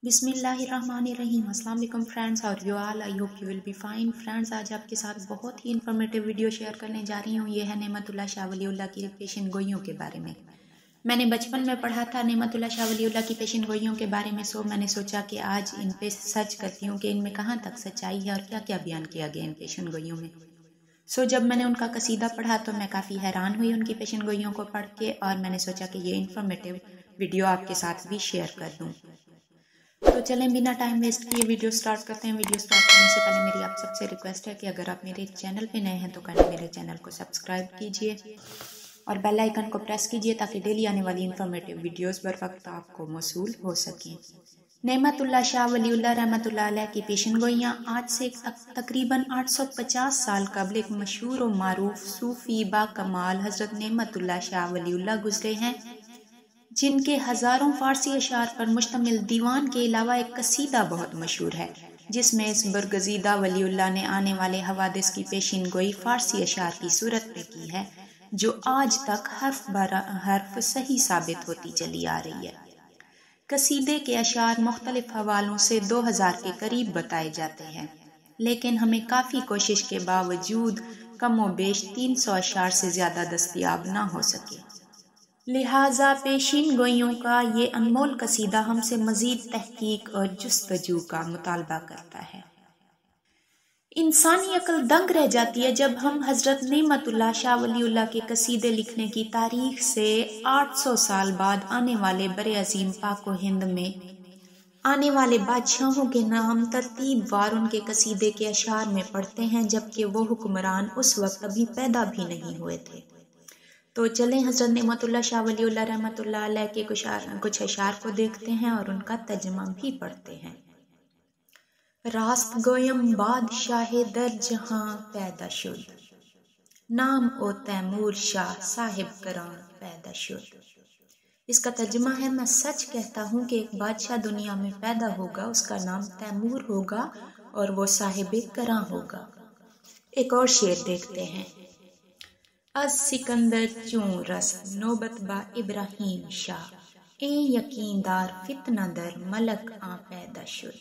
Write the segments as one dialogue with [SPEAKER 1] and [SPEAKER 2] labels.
[SPEAKER 1] बिस्मिल्लाहिर्रहमानिर्रहीम। अस्सलाम वालेकुम फ्रेंड्स और you all, I hope you will be fine. Friends, आज आपके साथ बहुत ही इन्फॉर्मेटिव वीडियो शेयर करने जा रही हूँ। ये है नेमतुल्लाह शाह वलीउल्लाह की पेशन गोइयों के बारे में। मैंने बचपन में पढ़ा था नेमतुल्लाह शाह वलीउल्लाह की पेशन गोइयों के बारे में। मैंने सोचा कि आज इन पे सर्च करती हूँ कि इनमें कहाँ तक सच्चाई है और क्या क्या बयान किया गया इन पेशन गोइयों में। जब मैंने उनका कसीदा पढ़ा तो मैं काफ़ी हैरान हुई उनकी पेशन गोइयों को पढ़ के, और मैंने सोचा कि ये इन्फॉर्मेटिव वीडियो आपके साथ भी शेयर कर दूँ। तो चलें बिना टाइम वेस्ट किए वीडियो स्टार्ट करते हैं। वीडियो स्टार्ट करने से पहले मेरी आप सबसे रिक्वेस्ट है कि अगर आप मेरे चैनल पे नए हैं तो करें मेरे चैनल को सब्सक्राइब कीजिए और बेल आइकन को प्रेस कीजिए ताकि डेली आने वाली इन्फॉर्मेटिव वीडियोस बर वक्त आपको मौसूल हो सकें। नेमतुल्लाह शाह वलीउल्लाह रहमतुल्लाह अलैह की पेशन गोइयाँ आज से तकरीबन 850 साल कबल एक मशहूर और मारूफ सूफी बा कमाल हज़रत नेमतुल्लाह शाह वलीउल्लाह गुजरे हैं, जिनके हज़ारों फारसी अशार पर मुश्तमिल दीवान के अलावा एक कसीदा बहुत मशहूर है, जिसमें इस बरगज़ीदा वलीउल्लाह ने आने वाले हवादिस की पेशिन गोई फारसी अशार की सूरत में की है, जो आज तक हर्फ बर हर्फ सही साबित होती चली आ रही है। कसीदे के अशार मुख्तलिफ हवालों से 2000 के करीब बताए जाते हैं, लेकिन हमें काफ़ी कोशिश के बावजूद कम व बेश 300 अशार से ज़्यादा दस्तयाब ना हो सके। लिहाजा पेशीन गोइयों का ये अनमोल कसीदा हमसे मज़ीद तहकीक और जुस्तजू का मुतालबा करता है। इंसानी अक्ल दंग रह जाती है जब हम हज़रत नेमतुल्लाह शाह वलीउल्लाह के कसीदे लिखने की तारीख से 800 साल बाद आने वाले बरे अजीम पाक व हिंद में आने वाले बादशाहों के नाम तरतीब वार उनके कसीदे के अशार में पढ़ते हैं, जबकि वो हुक्मरान उस वक्त अभी पैदा भी नहीं हुए थे। तो चलें हज़रत नेमतुल्लाह शाह वलीउल्लाह रहमतुल्लाह अलैह के कुछ अशार को देखते हैं और उनका तर्जुमा भी पढ़ते हैं। रास्त गोयम बादशाह दर जहां पैदा शुद, नाम ओ तैमूर शाह साहिब करां पैदा शुद। इसका तर्जुमा है, मैं सच कहता हूँ कि एक बादशाह दुनिया में पैदा होगा, उसका नाम तैमूर होगा और वो साहिब करां होगा। एक और शेर देखते हैं। अज सिकंदर चूं रस नौबत बा इब्राहिम शाह, ए यकीनदार फितना दर मलक आ पैदा शुद।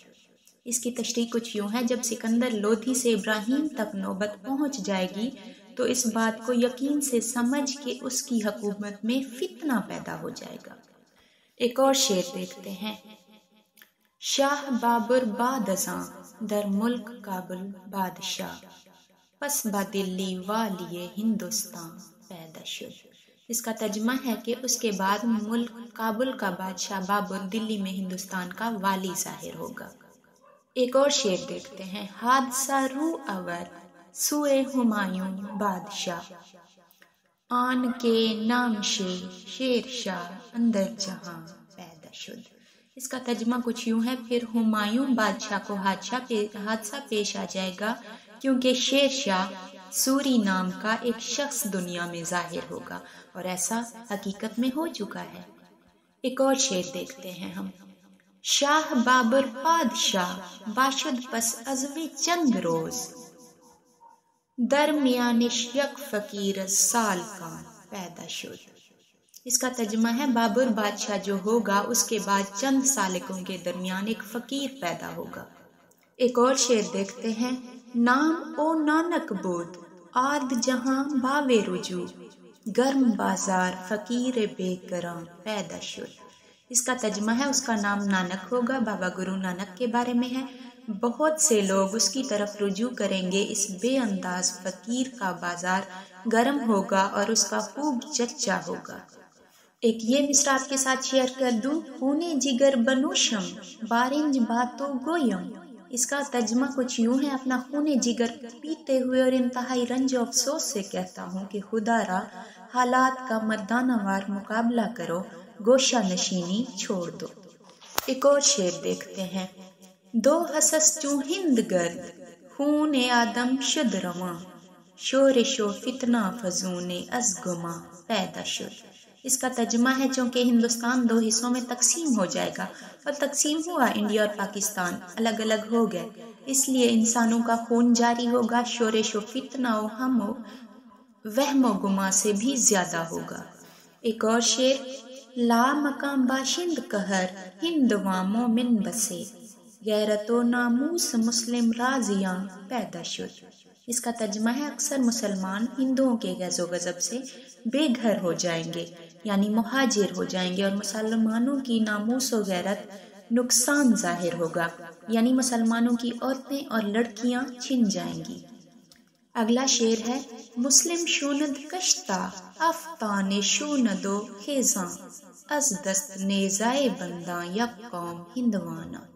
[SPEAKER 1] इसकी तशरीह कुछ यूँ है, जब सिकंदर लोधी से इब्राहिम तक नौबत पहुँच जाएगी तो इस बात को यकीन से समझ के उसकी हुकूमत में फितना पैदा हो जाएगा। एक और शेर देखते हैं। शाह बाबर बादज़ां दर मुल्क काबुल बादशाह, पस बा दिल्ली वालिए हिंदुस्तान पैदा शुद। इसका तर्जुमा है कि उसके बाद मुल्क काबुल का बादशाह बाबर दिल्ली में हिंदुस्तान का वाली ज़ाहिर होगा। एक और शेर देखते हैं। हादसा रू अवर सुए हुमायूं बादशाह, आन के नाम शेर शाह अंदर जहां पैदा शुद। इसका तर्जुमा कुछ यूँ है, फिर हुमायूं बादशाह को हादसा पेश आ जाएगा क्योंकि शेर शाह सूरी नाम का एक शख्स दुनिया में जाहिर होगा, और ऐसा हकीकत में हो चुका है। एक और शेर देखते हैं हम। शाह बाबर बादशाह बाशुद पस अज़वे चंद रोज, दरमियानिश यक फकीर साल का पैदा शुद। इसका तर्जुमा है, बाबर बादशाह जो होगा उसके बाद चंद सालिकों के दरमियान एक फकीर पैदा होगा। एक और शेर देखते हैं। नाम ओ नानक बोध आर्द जहां बावे रुजू, गर्म बाजार फकीर बेकरां पैदा शुद। इसका तर्जुमा है, उसका नाम नानक होगा, बाबा गुरु नानक के बारे में है। बहुत से लोग उसकी तरफ रुजू करेंगे, इस बेअंदाज फकीर का बाजार गर्म होगा और उसका खूब चच्चा होगा। एक ये मिसरा आपके साथ शेयर कर दूं। खूने जिगर बनूशम बारिंज बातो गोयम। इसका तर्जुमा कुछ यूँ है, अपना खूने जिगर पीते हुए और इंतहाई रंज अफसोस से कहता हूँ कि खुदारा हालात का मर्दानावार मुकाबला करो, गोशा नशीनी छोड़ दो। एक और शेर देखते हैं। दो हसस चू हिंद गर्द खून आदम शुद रवा, शोरिशो फितना फजूने अज़गुमा पैदा शुद। इसका तर्जुमा है, चूँकि हिंदुस्तान 2 हिस्सों में तकसीम हो जाएगा और तकसीम हुआ, इंडिया और पाकिस्तान अलग अलग हो गए, इसलिए इंसानों का खून जारी होगा, शोरिश व फितना व हम वहम गुमा से भी ज़्यादा होगा। एक और शेर। ला मकाम बाशिंद कहर हिंदवा मोमिन बसे, गैरतो नामूस मुस्लिम राजियां पैदा शुद। इसका तर्जमा है अक्सर मुसलमान हिंदुओं के गैज़ो गज़ब से बेघर हो जाएंगे यानी मुहाजिर हो जाएंगे और मुसलमानों की नामूस व गैरत नुकसान जाहिर होगा यानी मुसलमानों की औरतें और लड़कियां छिन जाएंगी। अगला शेर है मुस्लिम शूनद कश्ता अफ्तान शूनदो खेजा अज दस्त नेजाए बंदा या कौम हिंदवाना।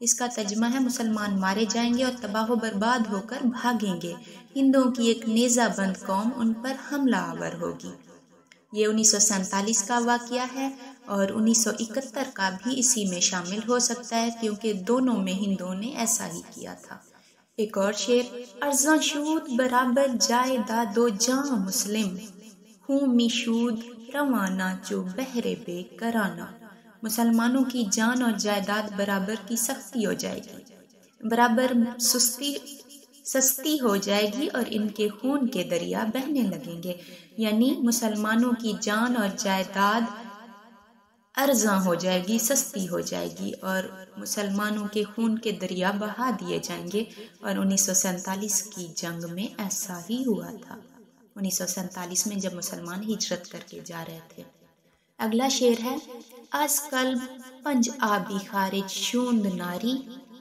[SPEAKER 1] इसका तर्जमा है मुसलमान मारे जाएंगे और तबाह बर्बाद होकर भागेंगे, हिंदुओं की एक नेजा बंद कौम उन पर हमला आवर होगी। ये 1947 का वाक़या है और 1971 का भी इसी में शामिल हो सकता है क्योंकि दोनों में हिंदुओं ने ऐसा ही किया था। एक और शेर अर्ज़ां शूद बराबर जायदादो जां मुस्लिम हूँ मिशूद रवाना जो बहरे बे कराना। मुसलमानों की जान और जायदाद बराबर की सख्ती हो जाएगी, बराबर सस्ती हो जाएगी और इनके खून के दरिया बहने लगेंगे यानी मुसलमानों की जान और जायदाद अर्ज़ां हो जाएगी, सस्ती हो जाएगी और मुसलमानों के खून के दरिया बहा दिए जाएंगे। और 1947 की जंग में ऐसा ही हुआ था, 1947 में जब मुसलमान हिजरत करके जा रहे थे। अगला शेर है आज कल पंज आबी खारिज शूंद नारी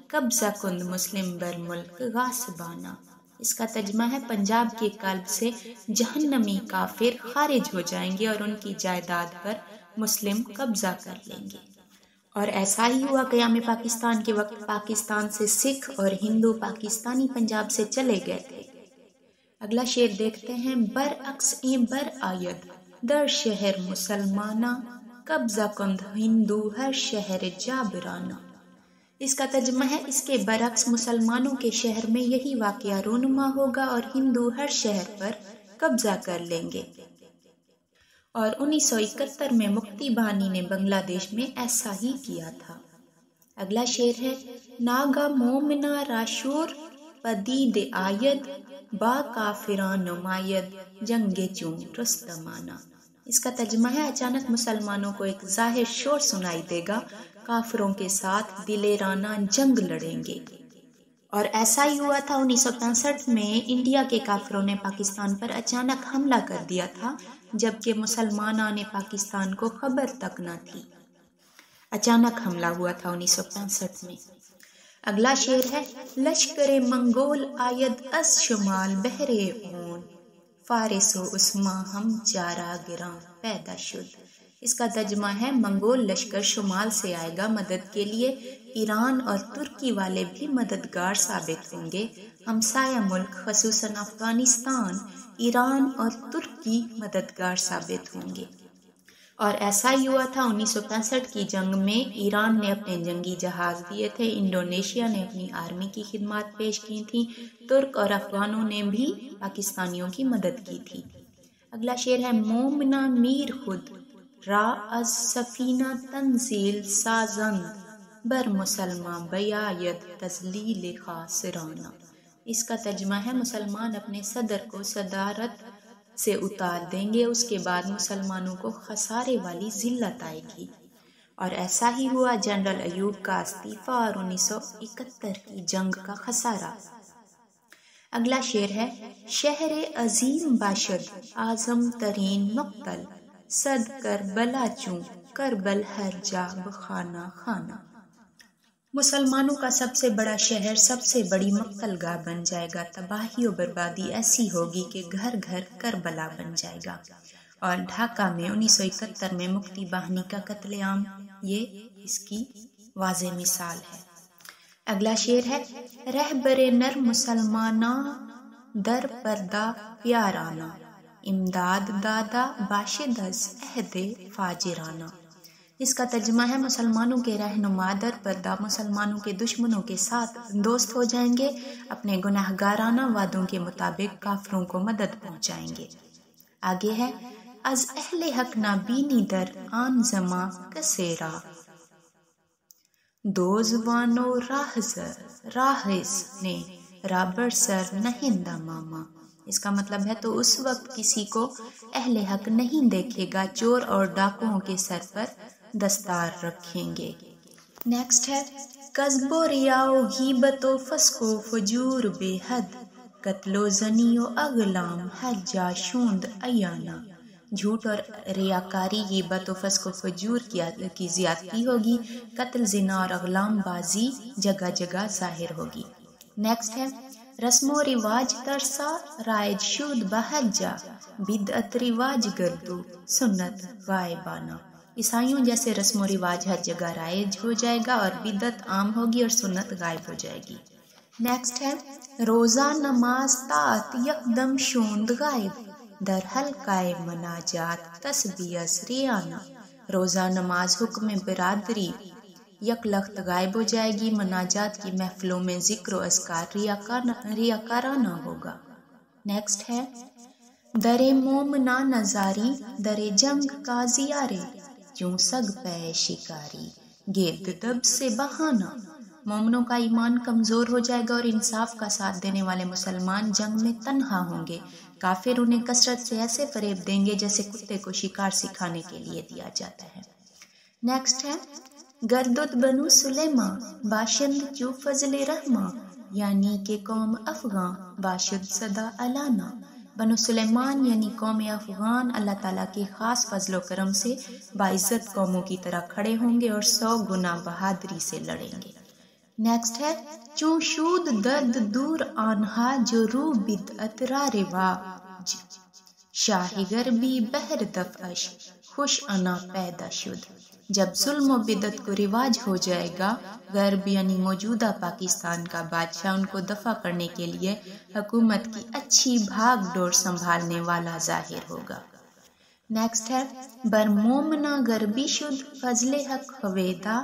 [SPEAKER 1] कब्जा कुंद मुस्लिम बर मुल्क गासबाना। इसका तर्जमा है पंजाब के कल्ब से जहन्नमी काफिर खारिज हो जाएंगे और उनकी जायदाद पर मुस्लिम कब्जा कर लेंगे। और ऐसा ही हुआ क़याम पाकिस्तान के वक्त पाकिस्तान से सिख और हिंदू पाकिस्तानी पंजाब से चले गए थे। अगला शेर देखते हैं बरअक्स बर आयद दर शहर मुसलमाना कब्जा कुंद हिंदू हर शहर जाबराना। इसका तर्जुमा है इसके बरक्स मुसलमानों के शहर में यही वाक़या रूनुमा होगा और हिंदू हर शहर पर कब्जा कर लेंगे। और 1971 में मुक्ति बानी ने बांग्लादेश में ऐसा ही किया था। अगला शेर है नागा मोमिना राशूर पदीद आयद बा काफिरान नुमायद जंगे चूं रुस्तमाना। इसका तर्जुमा है अचानक मुसलमानों को एक जाहिर शोर सुनाई देगा, काफिरों के साथ दिलेराना जंग लड़ेंगे। और ऐसा ही हुआ था 1965 में इंडिया के काफिरों ने पाकिस्तान पर अचानक हमला कर दिया था, जबकि मुसलमानों ने पाकिस्तान को खबर तक न थी। अचानक हमला हुआ था 1965 में। अगला शेर है लश्करे मंगोल आयद अस शुमाल बहरे ऊन फारिसो उस्मा हम जारा गिरा पैदा शुद। इसका तर्जुमा है मंगोल लश्कर शुमाल से आएगा मदद के लिए, ईरान और तुर्की वाले भी मददगार साबित होंगे। हमसाया मुल्क खसूसन अफगानिस्तान, ईरान और तुर्की मददगार साबित होंगे। और ऐसा ही हुआ था 1965 की जंग में ईरान ने अपने जंगी जहाज दिए थे, इंडोनेशिया ने अपनी आर्मी की खिदमत पेश की थी, तुर्क और अफगानों ने भी पाकिस्तानियों की मदद की थी। अगला शेर है मोमिना मीर खुद रा अज सफीना तंजील साजंद बर मुसलमा बयायत तजलील खासराना। इसका तर्जुमा है मुसलमान अपने सदर को सदारत से उतार देंगे, उसके बाद मुसलमानों को खसारे वाली जिल्लत आएगी। और ऐसा ही हुआ, जनरल अयूब का इस्तीफा और 1971 की जंग का खसारा। अगला शेर है शहर अजीम बाशद आजम तरीन मक्तल सद करबला चूं करबल हर जा बखाना खाना। मुसलमानों का सबसे बड़ा शहर सबसे बड़ी मक्तलगाह बन जाएगा। तबाही और बर्बादी ऐसी होगी कि घर घर करबला बन जाएगा। और ढाका में 1971 में मुक्ति बाहिनी का कत्लेआम ये इसकी वाज़े मिसाल है। अगला शेर है रहबरे नर मुसलमाना दर पर्दा प्याराना इमदाद दादा बाशिदस अहदे फाजिराना। इसका तर्जुमा है मुसलमानों के रहनुमा दर पर्दा मुसलमानों के दुश्मनों के साथ दोस्त हो जाएंगे, अपने गुनाहगाराना वादों के मुताबिक काफिरों को मदद पहुंचाएंगे। आगे है अज अहले हक ना बीनी दर आन जमा कसेरा दो जुबानो राहिस ने राबर सर नहिंदा मामा। اس کا مطلب ہے تو اس وقت کسی کو اہل حق نہیں دیکھے گا، چور اور ڈاکوؤں کے سر پر دستار رکھیں گے۔ نیکسٹ ہے کذب و ریا و غیبت و فسق و فجور بے حد، قتل و زنی و اغلام ہر جا شوند ایانا۔ جھوٹ اور ریاکاری، غیبت و فسق و فجور کی زیادتی ہوگی، قتل، زنا اور اغلام بازی جگہ جگہ ظاہر ہوگی۔ نیکسٹ ہے رسم و رواج ترسا رائج شود بہجا، بدعت رواج گردو سنت غائبانہ۔ عیسائیوں جیسے رسم و رواج ہر جگہ رائج ہو جائے گا اور بدعت عام ہوگی اور سنت غائب ہو جائے گی۔ نیکسٹ ہے روزہ نماز طاعت یکدم شوند غائب، در حلقہ مناجات تسبیح ریانہ۔ روزہ نماز حکم برادری یک لخت غائب ہو جائے گی، مناجات کی محفلوں میں ذکر و اذکار ریاکارانہ ہوگا۔ نیکسٹ ہے در مومنا نظاری در جنگ کا زیارے، چوں سگ پہ شکاری گرد دب سے بہانہ۔ مومنوں کا ایمان کمزور ہو جائے گا اور انصاف کا ساتھ دینے والے مسلمان جنگ میں تنہا ہوں گے۔ کافر انہیں کثرت سے ایسے فریب دیں گے جیسے کتے کو شکار سکھانے کے لیے دیا جاتا ہے۔ نیکسٹ ہے گردت بنو سلیماں باشند چو فضل رحماں، یعنی کہ قوم افغان باشد صدا علانہ۔ بنو سلیمان یعنی قوم افغان اللہ تعالیٰ کے خاص فضل و کرم سے باعزت قوموں کی طرح کھڑے ہوں گے اور 100 گنا بہادری سے لڑیں گے۔ نیکسٹ ہے چوں شود درد دور آنہا جو رو بدعت را رواج، شاہ غربی بہر دفعش خوش انا پیدا شد۔ جب ظلم و بدعت کو رواج ہو جائے گا، غرب یعنی موجودہ پاکستان کا بادشاہ ان کو دفع کرنے کے لیے حکومت کی اچھی بھاگ ڈور سنبھالنے والا ظاہر ہوگا۔ نیکسٹ ہے بر مومنا غربی شد فضل حق ہویدا،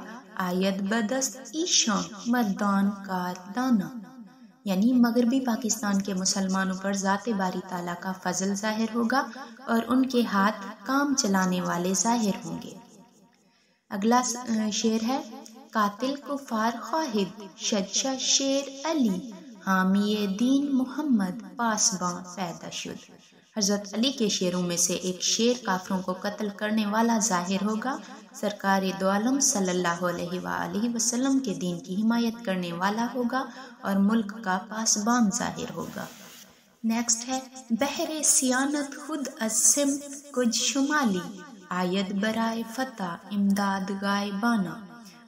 [SPEAKER 1] آید بدست ایشاں مردان کار دانا۔ یعنی مغربی پاکستان کے مسلمانوں پر ذات باری تعالیٰ کا فضل ظاہر ہوگا اور ان کے ہاتھ کام چلانے والے ظاہر ہوں گے۔ اگلا شعر ہے قاتل کفار خواہد شدشا شیر علی، حامی دین محمد پاسباں پیدا شد۔ حضرت علی کے شعروں میں سے ایک شعر کافروں کو قتل کرنے والا ظاہر ہوگا، سرکار دو عالم صلی اللہ علیہ وآلہ وسلم کے دین کی حمایت کرنے والا ہوگا اور ملک کا پاسبان ظاہر ہوگا۔ نیکسٹ ہے بحر سیانت خود از سمت کج شمالی، آید برائے فتح امداد غائبانہ۔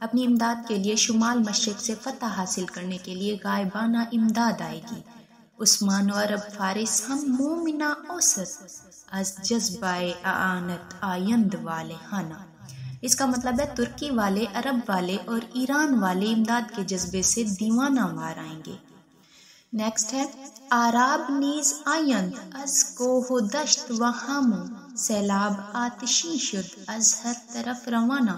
[SPEAKER 1] اپنی امداد کے لیے شمال مشرق سے فتح حاصل کرنے کے لیے غائبانہ امداد آئے گی۔ عثمان و عرب فارس ہم مومنہ اوسط، از جذبہ اعانت آیند والے ہانا۔ اس کا مطلب ہے ترکی والے، عرب والے اور ایران والے امداد کے جذبے سے دیوانہ وار آئیں گے۔ نیکسٹ ہے آراب نیز آیند از کوہ و دشت و ہاموں، سیلاب آتشی شد از ہر طرف روانہ۔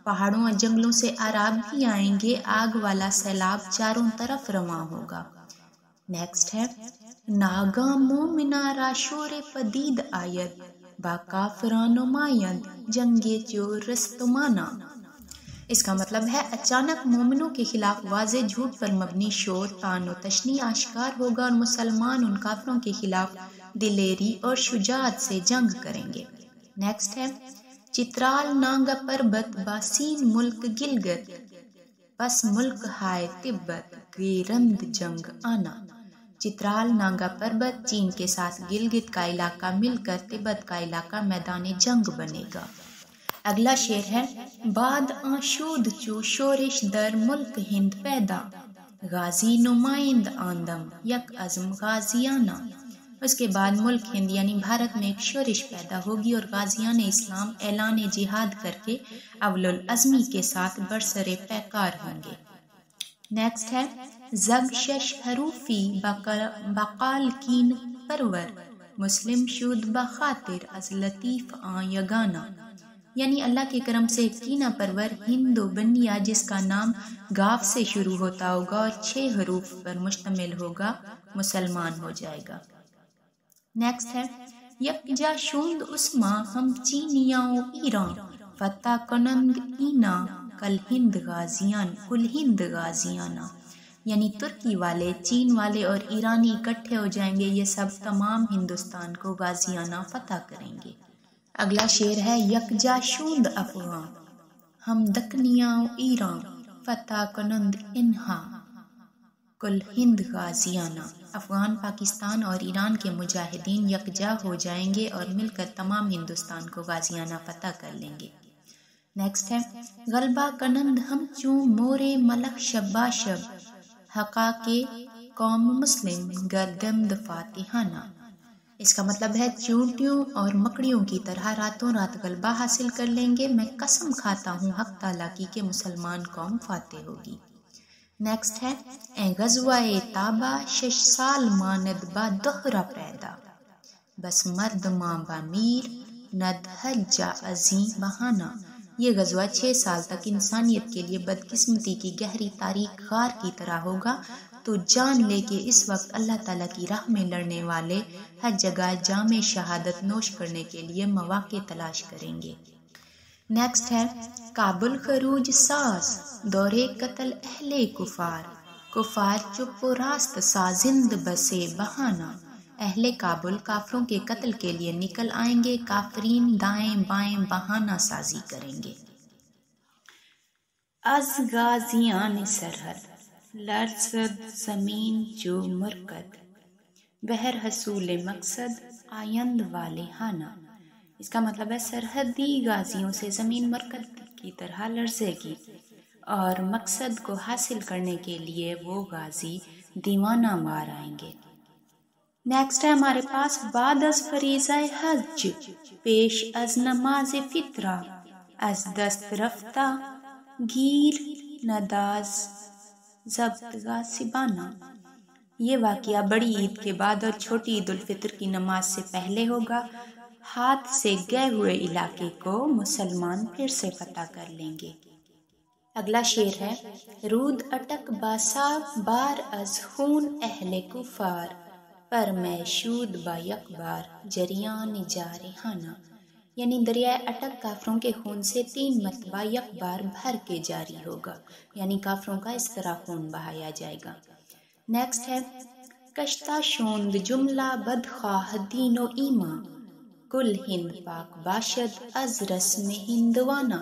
[SPEAKER 1] پہاڑوں اور جنگلوں سے عرب بھی آئیں گے، آگ والا سیلاب چاروں طرف رواں ہوگا۔ نیکسٹ ہے ناگاں مومنا را شور پدید آید، با کافران نمایند جنگ چور رستمانہ۔ اس کا مطلب ہے اچانک مومنوں کے خلاف واضح جھوٹ پر مبنی شور، طعن و تشنیع آشکار ہوگا اور مسلمان ان کافروں کے خلاف دلیری اور شجاعت سے جنگ کریں گے۔ نیکسٹ ہے چترال نانگا پربت باسین ملک گلگت، پس ملک ہائے تبت گیرند جنگ آنا۔ چترال نانگا پربت چین کے ساتھ گلگت کا علاقہ مل کر تبت کا علاقہ میدان جنگ بنے گا۔ اگلا شعر ہے بعد آشود چو شورش در ملک ہند پیدا، غازی نمائند آندم یک عزم غازیانہ۔ اس کے بعد ملک ہند یعنی بھارت میں ایک شورش پیدا ہوگی اور غازیان اسلام اعلان جہاد کر کے اول العزمی کے ساتھ برسر پیکار ہوں گے۔ نیکسٹ ہے زگ شش حروفی بقال کین پرور، مسلم شود بخاطر از لطیف آن یگانا۔ یعنی اللہ کے کرم سے کینہ پرور ہند و بنیا جس کا نام گاف سے شروع ہوتا ہوگا اور 6 حروف پر مشتمل ہوگا مسلمان ہو جائے گا۔ نیکسٹ ہے یکجا شوند عثما ہم چینیاں و ایران، فتح کنند اینا کل ہند غازیانہ۔ یعنی ترکی والے، چین والے اور ایرانی اکٹھے ہو جائیں گے، یہ سب تمام ہندوستان کو غازیانہ فتح کریں گے۔ اگلا شعر ہے یکجا شوند افغان ہم دکنیاں ایران فتح کنند انہا کل ہند غازیانہ۔ افغان، پاکستان اور ایران کے مجاہدین یکجا ہو جائیں گے اور مل کر تمام ہندوستان کو غازیانہ فتح کر لیں گے۔ نیکسٹ ہے غلبہ کنند ہم چوں مورے ملک شبا شب حقا کے قوم مسلم گردمد فاتحانہ۔ اس کا مطلب ہے چونٹیوں اور مکڑیوں کی طرح راتوں رات غلبہ حاصل کر لیں گے، میں قسم کھاتا ہوں حق تعالیٰ کی کہ مسلمان قوم فاتح ہوگی۔ نیکسٹ ہے اے غزوہ تابہ شش سال ماند با دہرہ پیدا بس مرد ماں با میر ند حجہ عظیم بہانہ۔ یہ غزوہ 6 سال تک انسانیت کے لیے بدقسمتی کی گہری تاریک غار کی طرح ہوگا، تو جان لے کہ اس وقت اللہ تعالیٰ کی راہ میں لڑنے والے ہر جگہ جام شہادت نوش کرنے کے لیے مواقع تلاش کریں گے۔ نیکسٹ ہے کابل خروج ساز دورے قتل اہل کفار کفار چپ و راست سازند بسے بہانہ۔ اہل کابل کافروں کے قتل کے لیے نکل آئیں گے، کافرین دائیں بائیں بہانہ سازی کریں گے۔ از غازیان سرحد لرزد زمین جو مرکد بہر حصول مقصد آیند والے ہانہ۔ اس کا مطلب ہے سرحدی غازیوں سے زمین مرکد کی طرح لرزے گی اور مقصد کو حاصل کرنے کے لیے وہ غازی دیوانہ وار آئیں گے۔ نیکسٹ ہے ہمارے پاس بعد از فریضہ حج پیش از نماز فطرہ از دست رفتہ گیر نداز ضبط غاصبانہ۔ یہ واقعہ بڑی عید کے بعد اور چھوٹی عید الفطر کی نماز سے پہلے ہوگا۔ ہاتھ سے گئے ہوئے علاقے کو مسلمان پھر سے فتح کر لیں گے۔ اگلا شعر ہے رود اٹک باسا بار از خون اہل کفار پر میں شود با یک بار جریان جارحانہ۔ یعنی دریائے اٹک کافروں کے خون سے 3 مرتبہ یک بار بھر کے جاری ہوگا، یعنی کافروں کا اس طرح خون بہایا جائے گا۔ نیکسٹ ہے کشتہ شوند جملہ بدخواہ دین و ایمان کل ہند پاک باشد از رسم ہندوانہ۔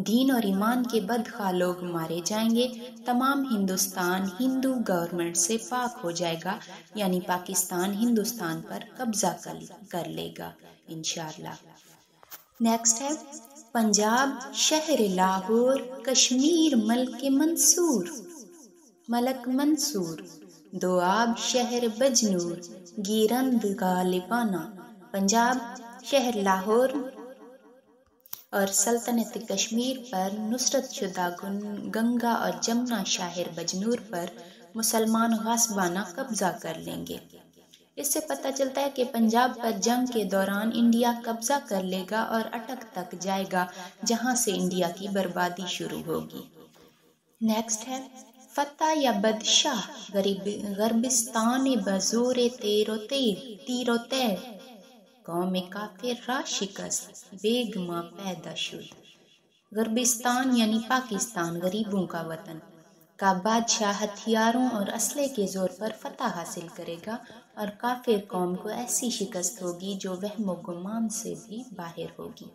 [SPEAKER 1] دین اور ایمان کے بدخواہ لوگ مارے جائیں گے، تمام ہندوستان ہندو گورنمنٹ سے پاک ہو جائے گا، یعنی پاکستان ہندوستان پر قبضہ کر لے گا انشاءاللہ۔ نیکسٹ ہے پنجاب شہر لاہور کشمیر ملک منصور دوآب شہر بجنور گیرند غالبانہ۔ پنجاب شہر لاہور اور سلطنت کشمیر پر نصرت شدہ گنگا اور جمنا شہر بجنور پر مسلمان غاصبانہ قبضہ کر لیں گے۔ اس سے پتہ چلتا ہے کہ پنجاب پر جنگ کے دوران انڈیا قبضہ کر لے گا اور اٹک تک جائے گا، جہاں سے انڈیا کی بربادی شروع ہوگی۔ نیکسٹ ہے فتح یا بدشاہ غربستان بزور تیر و تیر قوم کافر را شکست بیگما پیدا شد۔ غربستان یعنی پاکستان، غریبوں کا وطن، کا بادشاہ ہتھیاروں اور اسلحے کے زور پر فتح حاصل کرے گا اور کافر قوم کو ایسی شکست ہوگی جو وہم و گمان سے بھی باہر ہوگی۔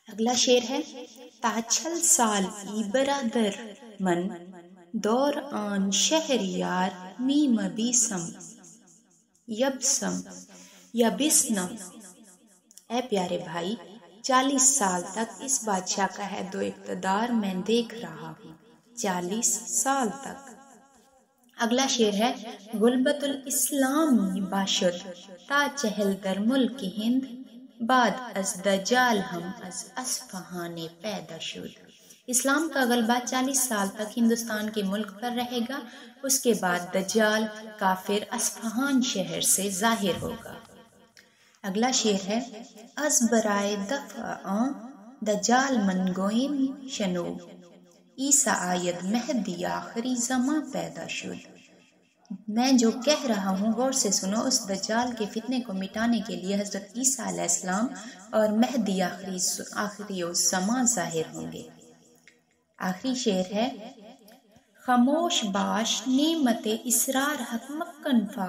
[SPEAKER 1] اگلا شعر ہے تاچھل سال ای برادر من دور آن شہریار می مبیسم یبسنم۔ اے پیارے بھائی، 40 سال تک اس بادشاہ کا عہد و اقتدار میں دیکھ رہا ہوں، 40 سال تک۔ اگلا شعر ہے غلبت الاسلام باشد تا چہل در ملک ہند بعد از دجال ہم از اصفہان پیدا شد۔ اسلام کا غلبہ 40 سال تک ہندوستان کے ملک پر رہے گا، اس کے بعد دجال کافر اصفہان شہر سے ظاہر ہوگا۔ اگلا شعر ہے از برائے دفع آن دجال من گویم شنو عیسیٰ آید مہدی آخری زماں پیدا شد۔ میں جو کہہ رہا ہوں غور سے سنو، اس دجال کے فتنے کو مٹانے کے لیے حضرت عیسیٰ علیہ السلام اور مہدی آخری زماں ظاہر ہوں گے۔ آخری شعر ہے خاموش باش نعمت اسرار حق مکن فاش